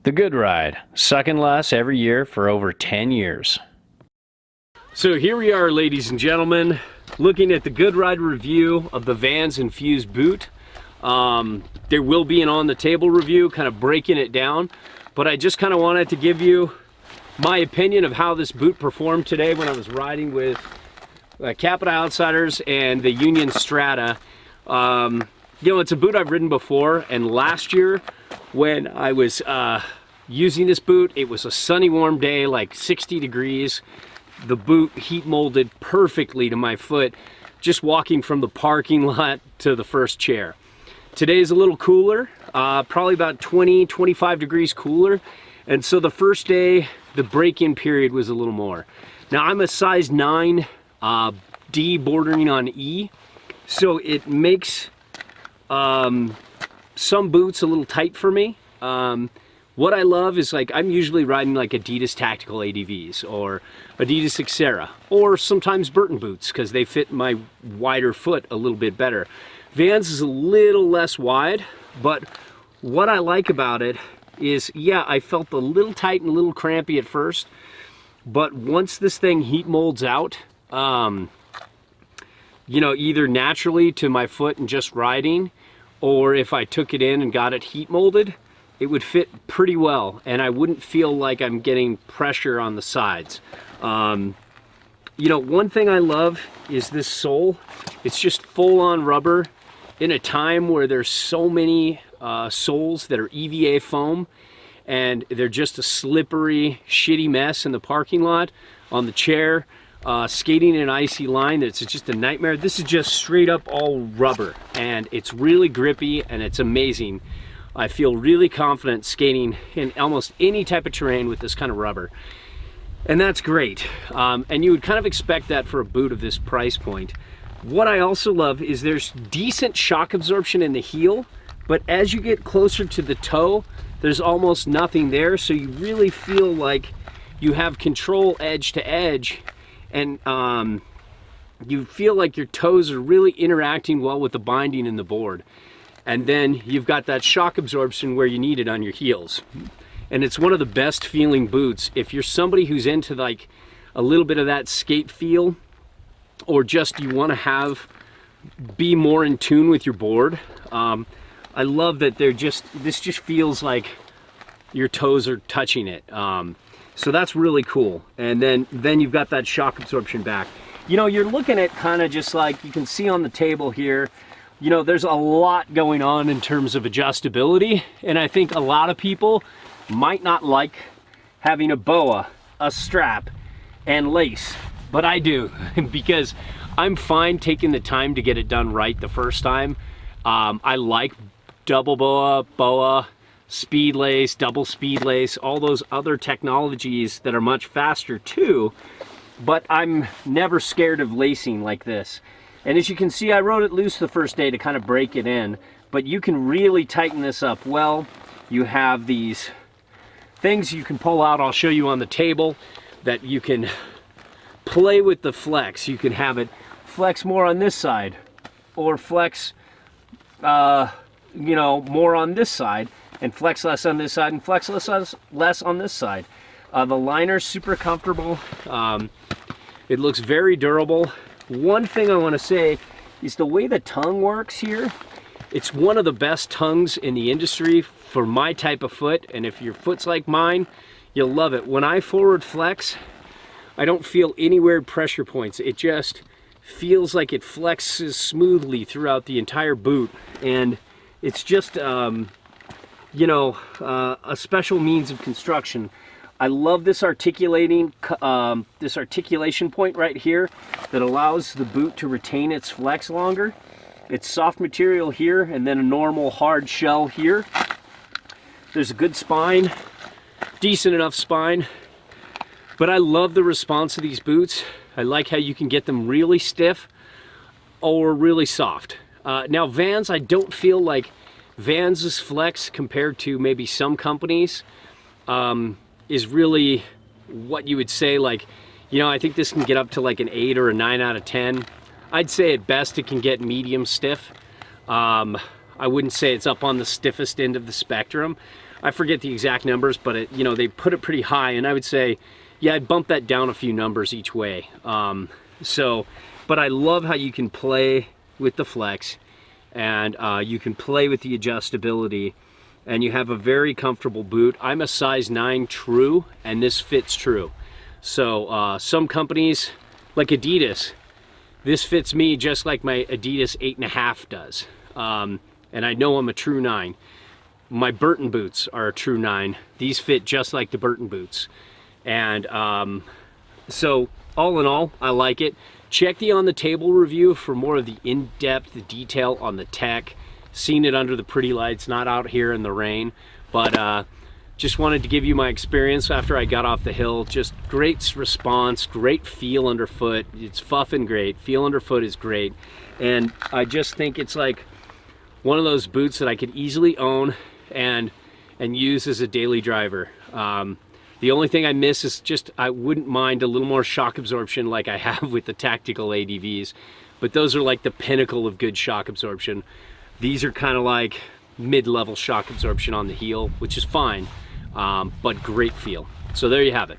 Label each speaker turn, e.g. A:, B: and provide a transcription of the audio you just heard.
A: The Good Ride, sucking less every year for over 10 years. So here we are, ladies and gentlemen, looking at the Good Ride review of the Vans Infuse boot. There will be an on the table review, kind of breaking it down, but I just kind of wanted to give you my opinion of how this boot performed today when I was riding with Capita Outsiders and the Union Strata. You know, it's a boot I've ridden before, and last year when I was using this boot, it was a sunny, warm day, like 60 degrees. The boot heat molded perfectly to my foot, just walking from the parking lot to the first chair. Today's a little cooler, probably about 20-25 degrees cooler, and so the first day, the break-in period was a little more. Now I'm a size 9, D bordering on E, so it makes some boots a little tight for me. What I love is, like, I'm usually riding like Adidas Tactical ADVs or Adidas Xterra, or sometimes Burton Boots because they fit my wider foot a little bit better. Vans is a little less wide, but what I like about it is, yeah, I felt a little tight and a little crampy at first, but once this thing heat molds out, you know, either naturally to my foot and just riding, or if I took it in and got it heat molded, it would fit pretty well, and I wouldn't feel like I'm getting pressure on the sides. You know, one thing I love is this sole. It's just full-on rubber in a time where there's so many soles that are EVA foam, and they're just a slippery, shitty mess in the parking lot, on the chair, skating in an icy line. It's just a nightmare. This is just straight up all rubber, and it's really grippy, and it's amazing. I feel really confident skating in almost any type of terrain with this kind of rubber, and that's great. And you would kind of expect that for a boot of this price point. What I also love is there's decent shock absorption in the heel, but as you get closer to the toe, there's almost nothing there, so you really feel like you have control edge to edge, and you feel like your toes are really interacting well with the binding in the board. And then you've got that shock absorption where you need it on your heels. And it's one of the best feeling boots. If you're somebody who's into like a little bit of that skate feel, or just you want to be more in tune with your board, I love that this just feels like your toes are touching it. So that's really cool. And then you've got that shock absorption back. You know, you're looking at kind of just like, you can see on the table here, you know, there's a lot going on in terms of adjustability, and I think a lot of people might not like having a boa, a strap, and lace, but I do, because I'm fine taking the time to get it done right the first time. I like double boa, speed lace, double speed lace, all those other technologies that are much faster too, but I'm never scared of lacing like this. And as you can see, I rode it loose the first day to kind of break it in, but you can really tighten this up well. You have these things you can pull out, I'll show you on the table, that you can play with the flex. You can have it flex more on this side, or flex, you know, more on this side, and flex less on this side, and flex less on this side. The liner's super comfortable. It looks very durable. One thing I want to say is the way the tongue works here. It's one of the best tongues in the industry for my type of foot, and if your foot's like mine, you'll love it. When I forward flex, I don't feel any weird pressure points. It just feels like it flexes smoothly throughout the entire boot, and it's just, you know, a special means of construction. I love this articulation point right here that allows the boot to retain its flex longer. It's soft material here, and then a normal hard shell here. There's a good spine, decent enough spine, but I love the response of these boots. I like how you can get them really stiff or really soft. Now Vans, I don't feel like Vans's flex compared to maybe some companies is really what you would say, like, you know, I think this can get up to like an 8 or a 9 out of 10. I'd say at best it can get medium stiff. I wouldn't say it's up on the stiffest end of the spectrum. I forget the exact numbers, but it, you know, they put it pretty high, and I would say, yeah, I'd bump that down a few numbers each way. But I love how you can play with the flex, and you can play with the adjustability, and you have a very comfortable boot. I'm a size 9 true, and this fits true. So some companies, like Adidas, this fits me just like my Adidas 8.5 does. And I know I'm a true 9. My Burton Boots are a true 9. These fit just like the Burton Boots. And so all in all, I like it. Check the On the Table review for more of the in-depth detail on the tech. Seen it under the pretty lights, not out here in the rain. But just wanted to give you my experience after I got off the hill. Just great response, great feel underfoot. It's fuffing great. Feel underfoot is great. And I just think it's like one of those boots that I could easily own and use as a daily driver. The only thing I miss is just, I wouldn't mind a little more shock absorption like I have with the tactical ADVs, but those are like the pinnacle of good shock absorption. These are kind of like mid-level shock absorption on the heel, which is fine, but great feel. So there you have it.